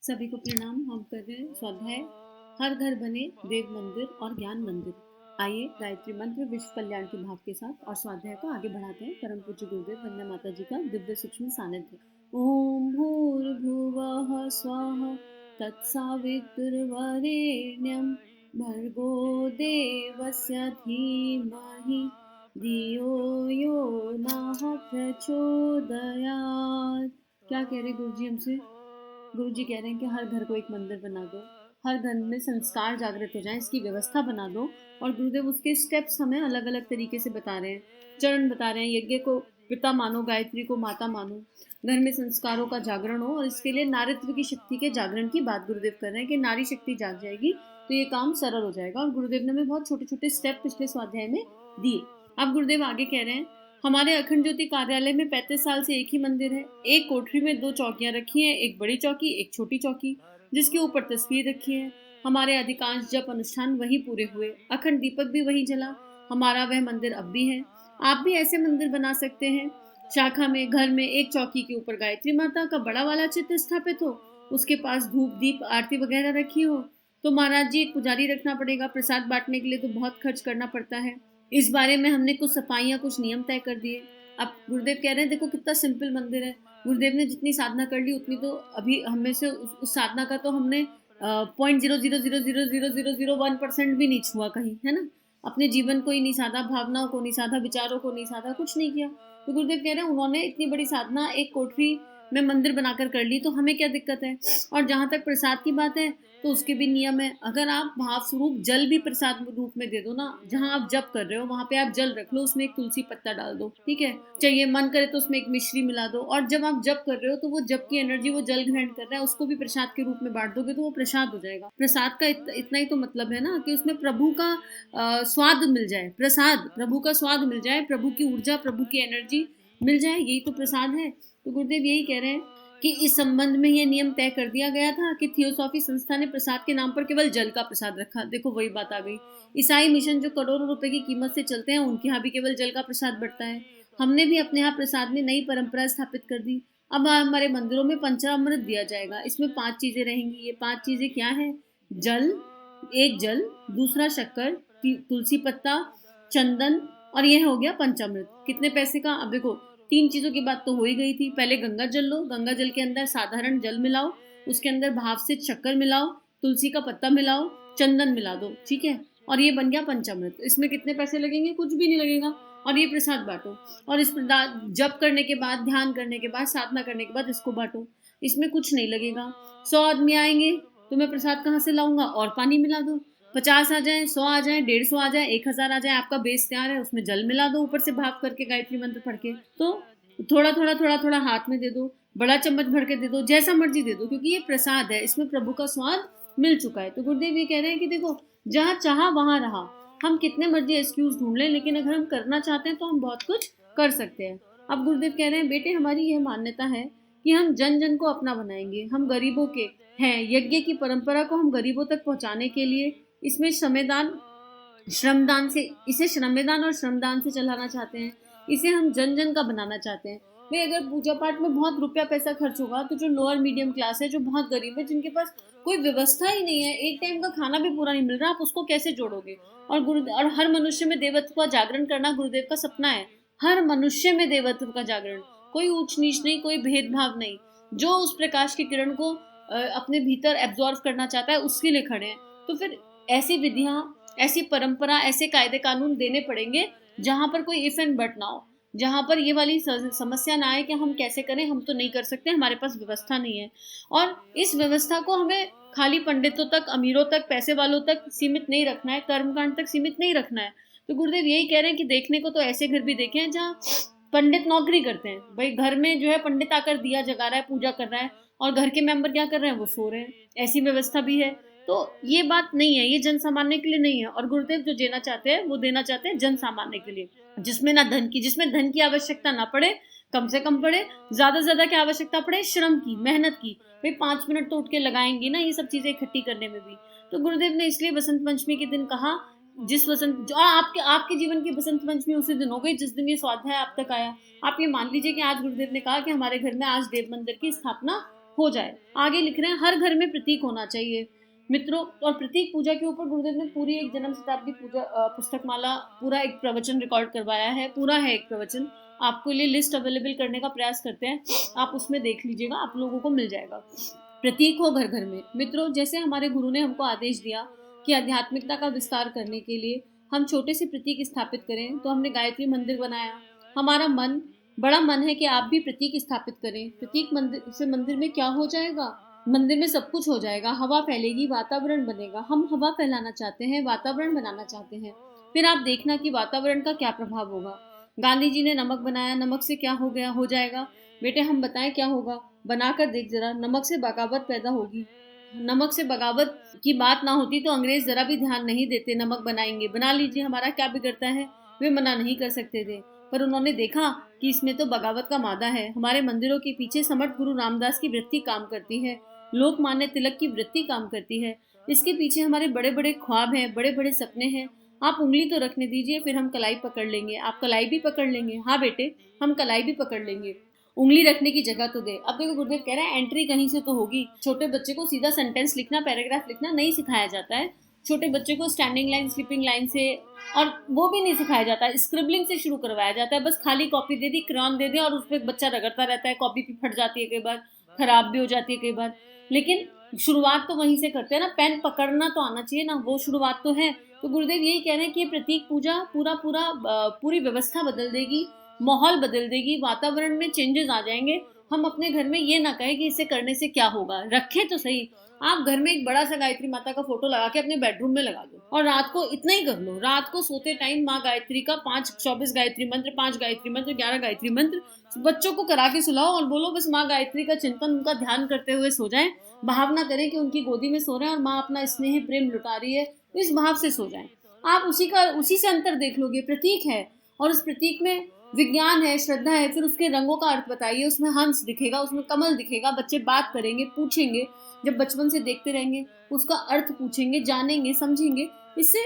सभी को प्रणाम। हम कर रहे हैं स्वाध्याय हर घर बने देव मंदिर और ज्ञान मंदिर। आइए गायत्री मंत्र विश्व कल्याण के भाव के साथ और स्वाध्याय को आगे बढ़ाते हैं। परम पूज्य गुरुदेव वंदना माता जी का दिव्य सूक्ष्म सानिध्य। ओम भूर्भुवः स्वः तत्सवितुर्वरेण्यं भर्गो देवस्य धीमहि धियो यो नः प्रचोदयात्। क्या कह रहे गुरुजी हमसे? गुरुजी कह रहे हैं कि हर घर को एक मंदिर बना दो, हर घर में संस्कार जागृत हो जाए, इसकी व्यवस्था बना दो। और गुरुदेव उसके स्टेप्स हमें अलग अलग तरीके से बता रहे हैं, चरण बता रहे हैं। यज्ञ को पिता मानो, गायत्री को माता मानो, घर में संस्कारों का जागरण हो। और इसके लिए नारित्व की शक्ति के जागरण की बात गुरुदेव कर रहे हैं कि नारी शक्ति जाग जाएगी तो ये काम सरल हो जाएगा। और गुरुदेव ने हमें बहुत छोटे छोटे स्टेप पिछले स्वाध्याय में दिए। अब गुरुदेव आगे कह रहे हैं, हमारे अखंड ज्योति कार्यालय में 35 साल से एक ही मंदिर है। एक कोठरी में 2 चौकियां रखी हैं, एक बड़ी चौकी एक छोटी चौकी, जिसके ऊपर तस्वीर रखी है। हमारे अधिकांश जप अनुष्ठान वही पूरे हुए, अखंड दीपक भी वही जला। हमारा वह मंदिर अब भी है। आप भी ऐसे मंदिर बना सकते हैं। शाखा में घर में एक चौकी के ऊपर गायत्री माता का बड़ा वाला चित्र स्थापित हो, उसके पास धूप दीप आरती वगैरह रखी हो। तो महाराज जी एक पुजारी रखना पड़ेगा, प्रसाद बांटने के लिए तो बहुत खर्च करना पड़ता है। इस बारे में हमने कुछ सफाइयाँ कुछ नियम तय कर दिए। अब गुरुदेव कह रहे हैं देखो कितना सिंपल मंदिर है। गुरुदेव ने जितनी साधना कर ली उतनी तो अभी हम में से उस साधना का तो हमने 0.00000001% भी नहीं छुआ कहीं, है ना। अपने जीवन को ही नहीं साधा, भावनाओं को नहीं साधा, विचारों को नहीं साधा, कुछ नहीं किया। तो गुरुदेव कह रहे हैं उन्होंने इतनी बड़ी साधना एक कोठरी में मंदिर बनाकर कर ली, तो हमें क्या दिक्कत है। और जहाँ तक प्रसाद की बात है तो उसके भी नियम है। अगर आप भाव स्वरूप जल भी प्रसाद रूप में दे दो ना, जहाँ आप जप कर रहे हो वहाँ पे आप जल रख लो, उसमें एक तुलसी पत्ता डाल दो, ठीक है। चाहिए मन करे तो उसमें एक मिश्री मिला दो। और जब आप जप कर रहे हो तो वो जप की एनर्जी वो जल ग्रहण कर रहा है, उसको भी प्रसाद के रूप में बांट दोगे तो वो प्रसाद हो जाएगा। प्रसाद का इतना ही तो मतलब है ना कि उसमें प्रभु का स्वाद मिल जाए, प्रसाद प्रभु का स्वाद मिल जाए, प्रभु की ऊर्जा प्रभु की एनर्जी मिल जाए, यही तो प्रसाद है। तो गुरुदेव यही कह रहे हैं कि इस संबंध में ये नियम तय कर दिया गया था कि थियोसॉफी संस्था ने प्रसाद के नाम पर केवल जल का प्रसाद रखा। देखो वही बात आ गई। ईसाई मिशन जो करोड़ों रुपए की कीमत से चलते हैं, उनके यहाँ भी केवल जल का प्रसाद बढ़ता है। हमने भी अपने यहाँ प्रसाद में नई परंपरा स्थापित कर दी। अब हमारे मंदिरों में पंचामृत दिया जाएगा। इसमें 5 चीजें रहेंगी। ये 5 चीजें क्या है? जल, एक जल, दूसरा शक्कर, तुलसी पत्ता, चंदन, और ये हो गया पंचामृत। कितने पैसे का? अब देखो 3 चीजों की बात तो हो ही गई थी। पहले गंगा जल लो, गंगा जल के अंदर साधारण जल मिलाओ, उसके अंदर भाव से शक्कर मिलाओ, तुलसी का पत्ता मिलाओ, चंदन मिला दो, ठीक है। और ये बन गया पंचामृत। इसमें कितने पैसे लगेंगे? कुछ भी नहीं लगेगा। और ये प्रसाद बांटो। और इस जप करने के बाद, ध्यान करने के बाद, साधना करने के बाद इसको बांटो। इसमें कुछ नहीं लगेगा। 100 आदमी आएंगे तो मैं प्रसाद कहाँ से लाऊंगा? और पानी मिला दो। 50 आ जाए, 100 आ जाए, 150 आ जाए, 1000 आ जाए, आपका बेस तैयार है। उसमें जल मिला दो ऊपर से भाव करके गायत्री मंत्र पढ़ के। तो थोड़ा थोड़ा थोड़ा थोड़ा हाथ में दे दो, बड़ा चम्मच भर के दे दो, जैसा मर्जी दे दो, क्योंकि ये प्रसाद है, इसमें प्रभु का स्वाद मिल चुका है। तो गुरुदेव ये कह रहे हैं कि देखो जहाँ चाहा वहां रहा। हम कितने मर्जी एक्सक्यूज ढूंढ लें, लेकिन अगर हम करना चाहते हैं तो हम बहुत कुछ कर सकते हैं। अब गुरुदेव कह रहे हैं बेटे हमारी यह मान्यता है कि हम जन जन को अपना बनाएंगे। हम गरीबों के हैं। यज्ञ की परंपरा को हम गरीबों तक पहुंचाने के लिए इसमें श्रमदान से, इसे श्रमदान और श्रमदान से चलाना चाहते हैं। इसे हम जन जन का बनाना चाहते हैं। भाई अगर पूजा पाठ में बहुत रुपया पैसा खर्च होगा तो जो लोअर मीडियम क्लास है, जो बहुत गरीब है, जिनके पास कोई व्यवस्था ही नहीं है, एक टाइम का खाना भी पूरा नहीं मिल रहा, आप उसको कैसे जोड़ोगे? और हर मनुष्य में देवत्व का जागरण करना गुरुदेव का सपना है। हर मनुष्य में देवत्व का जागरण, कोई ऊंच नीच नहीं, कोई भेदभाव नहीं। जो उस प्रकाश की किरण को अपने भीतर एब्जॉर्व करना चाहता है उसके लिए खड़े हैं। तो फिर ऐसी विधियां, ऐसी परंपरा, ऐसे कायदे कानून देने पड़ेंगे जहां पर कोई इफ एंड बट ना हो, जहां पर ये वाली समस्या ना आए कि हम कैसे करें, हम तो नहीं कर सकते, हमारे पास व्यवस्था नहीं है। और इस व्यवस्था को हमें खाली पंडितों तक, अमीरों तक, पैसे वालों तक सीमित नहीं रखना है, कर्मकांड तक सीमित नहीं रखना है। तो गुरुदेव यही कह रहे हैं कि देखने को तो ऐसे घर भी देखे हैं जहाँ पंडित नौकरी करते हैं। भाई घर में जो है पंडित आकर दिया जगा रहा है, पूजा कर रहा है, और घर के मेंबर क्या कर रहे हैं? वो सो रहे हैं। ऐसी व्यवस्था भी है। तो ये बात नहीं है, ये जन सामान्य के लिए नहीं है। और गुरुदेव जो देना चाहते हैं वो देना चाहते हैं जन सामान्य के लिए, जिसमें धन की आवश्यकता ना पड़े, कम से कम पड़े, ज्यादा से ज्यादा क्या आवश्यकता पड़े? श्रम की, मेहनत की। भाई 5 मिनट तो उठ के लगाएंगे ना ये सब चीजें इकट्ठी करने में भी। तो गुरुदेव ने इसलिए बसंत पंचमी के दिन कहा, जिस वसंत जो आपके जीवन की बसंत पंचमी उसी दिन हो गई जिस दिन ये स्वाध्याय आप तक आया। आप ये मान लीजिए कि आज गुरुदेव ने कहा कि हमारे घर में आज देव मंदिर की स्थापना हो जाए। आगे लिख रहे हैं हर घर में प्रतीक होना चाहिए मित्रों। और प्रतीक पूजा के ऊपर गुरुदेव ने पूरी एक जन्म शताब्दी पूजा पुस्तक माला पूरा एक प्रवचन रिकॉर्ड करवाया है, पूरा है एक प्रवचन, आपको लिए लिस्ट अवेलेबल करने का प्रयास करते हैं, आप उसमें देख लीजिएगा, आप लोगों को मिल जाएगा। प्रतीक हो घर घर में मित्रों। जैसे हमारे गुरु ने हमको आदेश दिया कि आध्यात्मिकता का विस्तार करने के लिए हम छोटे से प्रतीक स्थापित करें, तो हमने गायत्री मंदिर बनाया। हमारा बड़ा मन है कि आप भी प्रतीक स्थापित करें। प्रतीक मंदिर से मंदिर में क्या हो जाएगा, मंदिर में सब कुछ हो जाएगा, हवा फैलेगी, वातावरण बनेगा। हम हवा फैलाना चाहते हैं, वातावरण बनाना चाहते हैं। फिर आप देखना कि वातावरण का क्या प्रभाव होगा। गांधी जी ने नमक बनाया, नमक से क्या हो गया, हो जाएगा। बेटे हम बताएं क्या होगा, बनाकर देख जरा, नमक से बगावत पैदा होगी। नमक से बगावत की बात ना होती तो अंग्रेज जरा भी ध्यान नहीं देते, नमक बनाएंगे, बना लीजिए, हमारा क्या बिगड़ता है, वे मना नहीं कर सकते थे। पर उन्होंने देखा कि इसमें तो बगावत का मादा है। हमारे मंदिरों के पीछे समर्थ गुरु रामदास की वृत्ति काम करती है, लोकमान्य तिलक की वृत्ति काम करती है, इसके पीछे हमारे बड़े बड़े ख्वाब हैं, बड़े बड़े सपने हैं। आप उंगली तो रखने दीजिए, फिर हम कलाई पकड़ लेंगे। आप कलाई भी पकड़ लेंगे, हाँ बेटे हम कलाई भी पकड़ लेंगे, उंगली रखने की जगह तो दे। अब देखो गुरुदेव कह रहे हैं एंट्री कहीं से तो होगी। छोटे बच्चे को सीधा सेंटेंस लिखना, पैराग्राफ लिखना नहीं सिखाया जाता है। छोटे बच्चे को स्टैंडिंग लाइन, स्लीपिंग लाइन से, और वो भी नहीं सिखाया जाता है, स्क्रिबलिंग से शुरू करवाया जाता है। बस खाली कॉपी दे दी, क्रेयॉन दे दिया और उस पर बच्चा रगड़ता रहता है। कॉपी भी फट जाती है कई बार, खराब भी हो जाती है कई बार, लेकिन शुरुआत तो वहीं से करते हैं ना। पेन पकड़ना तो आना चाहिए ना, वो शुरुआत तो है। तो गुरुदेव यही कह रहे हैं कि प्रतीक पूजा पूरी व्यवस्था बदल देगी, माहौल बदल देगी, वातावरण में चेंजेस आ जाएंगे। हम अपने घर में ये ना कहें कि इसे करने से क्या होगा, रखें तो सही। आप घर में एक बड़ा सा गायत्री माता का फोटो लगा के अपने बेडरूम में लगा दो और रात को इतना ही कर लो, रात को सोते टाइम माँ गायत्री का 24 गायत्री मंत्र, 5 गायत्री मंत्र, 11 गायत्री मंत्र बच्चों को करा के सुलाओ और बोलो बस माँ गायत्री का चिंतन, उनका ध्यान करते हुए सो जाएं। भावना करें कि उनकी गोदी में सो रहे हैं और माँ अपना स्नेह प्रेम लुटा रही है, इस भाव से सो जाएं। आप उसी से अंतर देख लोगे। प्रतीक है और उस प्रतीक में विज्ञान है, श्रद्धा है। फिर उसके रंगों का अर्थ बताइए, उसमें हंस दिखेगा, उसमें कमल दिखेगा, बच्चे बात करेंगे, पूछेंगे, जब बचपन से देखते रहेंगे उसका अर्थ पूछेंगे, जानेंगे, समझेंगे, इससे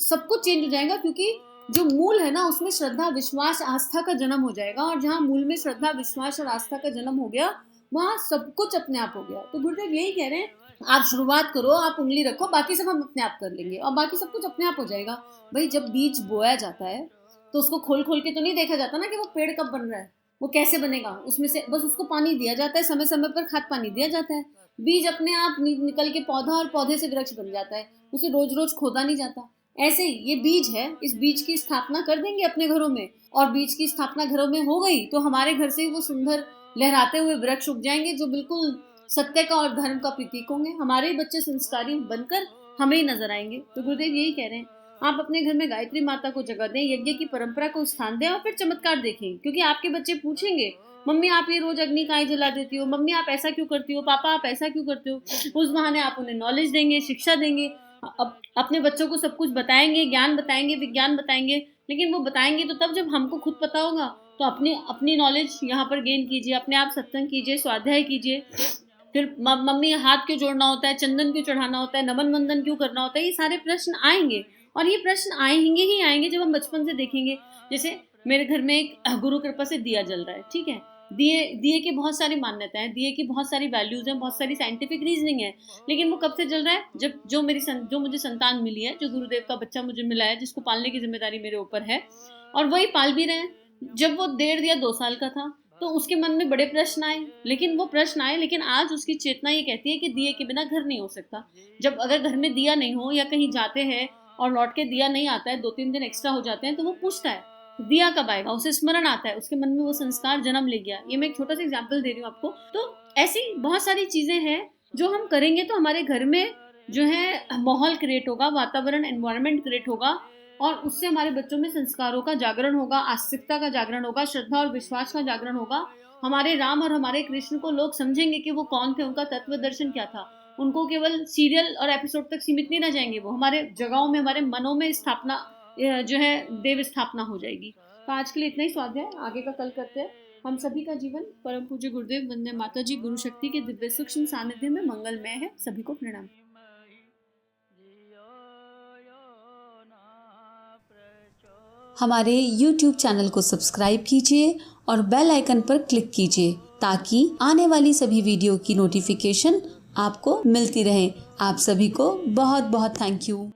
सब कुछ चेंज हो जाएगा। क्योंकि जो मूल है ना उसमें श्रद्धा विश्वास आस्था का जन्म हो जाएगा, और जहाँ मूल में श्रद्धा विश्वास और आस्था का जन्म हो गया वहाँ सब कुछ अपने आप हो गया। तो गुरुदेव यही कह रहे हैं आप शुरुआत करो, आप उंगली रखो, बाकी सब हम अपने आप कर लेंगे और बाकी सब कुछ अपने आप हो जाएगा। भाई जब बीज बोया जाता है तो उसको खोल खोल के तो नहीं देखा जाता ना कि वो पेड़ कब बन रहा है, वो कैसे बनेगा, उसमें से बस उसको पानी दिया जाता है, समय समय पर खाद पानी दिया जाता है, बीज अपने आप निकल के पौधा और पौधे से वृक्ष बन जाता है, उसे रोज रोज खोदा नहीं जाता। ऐसे ही ये बीज है, इस बीज की स्थापना कर देंगे अपने घरों में, और बीज की स्थापना घरों में हो गई तो हमारे घर से ही वो सुंदर लहराते हुए वृक्ष उग जाएंगे जो बिल्कुल सत्य का और धर्म का प्रतीक होंगे। हमारे बच्चे संस्कारी बनकर हमें ही नजर आएंगे। तो गुरुदेव यही कह रहे हैं आप अपने घर में गायत्री माता को जगह दें, यज्ञ की परंपरा को स्थान दें और फिर चमत्कार देखें। क्योंकि आपके बच्चे पूछेंगे मम्मी आप ये रोज अग्नि काहे जला देती हो, मम्मी आप ऐसा क्यों करती हो, पापा आप ऐसा क्यों करते हो। उस बहाने आप उन्हें नॉलेज देंगे, शिक्षा देंगे, अपने बच्चों को सब कुछ बताएंगे, ज्ञान बताएंगे, विज्ञान बताएंगे। लेकिन वो बताएंगे तो तब जब हमको खुद पता होगा। तो अपनी नॉलेज यहाँ पर गेन कीजिए, अपने आप सत्संग कीजिए, स्वाध्याय कीजिए। फिर मम्मी हाथ क्यों जोड़ना होता है, चंदन क्यों चढ़ाना होता है, नमन वंदन क्यों करना होता है, ये सारे प्रश्न आएंगे। और ये प्रश्न आएंगे ही आएंगे जब हम बचपन से देखेंगे। जैसे मेरे घर में एक गुरु कृपा से दिया जल रहा है, ठीक है, दिए की बहुत सारी मान्यताएं, दिए की बहुत सारी वैल्यूज हैं, बहुत सारी साइंटिफिक रीजनिंग है। लेकिन वो कब से जल रहा है, जब जो मुझे संतान मिली है, जो गुरुदेव का बच्चा मुझे मिला है, जिसको पालने की जिम्मेदारी मेरे ऊपर है, और वही पाल भी रहे हैं। जब वो 1.5 या 2 साल का था तो उसके मन में बड़े प्रश्न आए, लेकिन आज उसकी चेतना ये कहती है कि दिए के बिना घर नहीं हो सकता। जब अगर घर में दिया नहीं हो या कहीं जाते हैं और लौट के दिया नहीं आता है, 2-3 दिन एक्स्ट्रा हो जाते हैं, तो वो पूछता है दिया कब आएगा, उसे स्मरण आता है, उसके मन में वो संस्कार जन्म ले गया। ये मैं एक छोटा सा एग्जाम्पल दे रही हूँ आपको। तो ऐसी बहुत सारी चीजें हैं जो हम करेंगे तो हमारे घर में जो है माहौल क्रिएट होगा, वातावरण एनवायरनमेंट क्रिएट होगा, और उससे हमारे बच्चों में संस्कारों का जागरण होगा, आस्तिकता का जागरण होगा, श्रद्धा और विश्वास का जागरण होगा। हमारे राम और हमारे कृष्ण को लोग समझेंगे कि वो कौन थे, उनका तत्व दर्शन क्या था। उनको केवल सीरियल और एपिसोड तक सीमित नहीं रह जाएंगे, वो हमारे जगहों में, हमारे मनों में स्थापना जो है देव स्थापना हो जाएगी। तो आज के लिए इतना ही स्वाध्याय, आगे का कल करते हैं। हम सभी का जीवन परम पूज्य गुरुदेव वंदे माता जी गुरु शक्ति के दिव्य सूक्ष्म सानिध्य में मंगलमय है। सभी को प्रणाम। हमारे YouTube चैनल को सब्सक्राइब कीजिए और बेल आइकन पर क्लिक कीजिए ताकि आने वाली सभी वीडियो की नोटिफिकेशन आपको मिलती रहे। आप सभी को बहुत बहुत थैंक यू।